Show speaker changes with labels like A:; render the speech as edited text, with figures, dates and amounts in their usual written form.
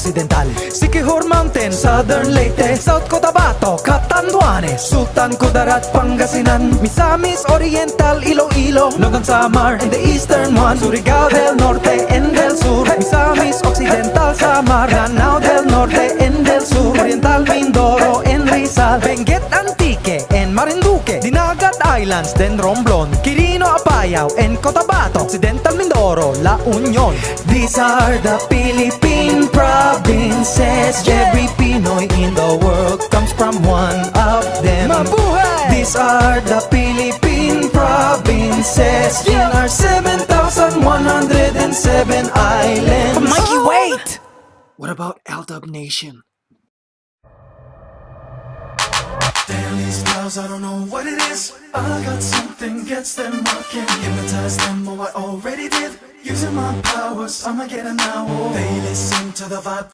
A: Occidental, Siquijor Mountain, Southern Leyte, South Cotabato, Catanduanes, Sultan Kudarat, Pangasinan, Misamis Oriental, Iloilo, Nogon Samar, and the eastern one, Surigao del Norte and del Sur, Misamis Occidental, Samar, Lanao del Norte and del Sur, Oriental Mindoro and Rizal, Benguet Antique and Marinduque, Dinagat Islands, then Romblon, Quirino Apayao and Cotabato, Occidental Mindoro, La Union. These are the Philippine provinces. Every Pinoy in the world comes from one of them. Mabuhay! These are the Philippine provinces in our 7,107 islands.
B: Mikey, wait!
A: What about Aldab Nation?
C: Damn, these girls, I don't know what it is. I got something gets them rocking. Hypnotize them, oh I already did. Using my powers, I'ma get it now. They listen to the vibe.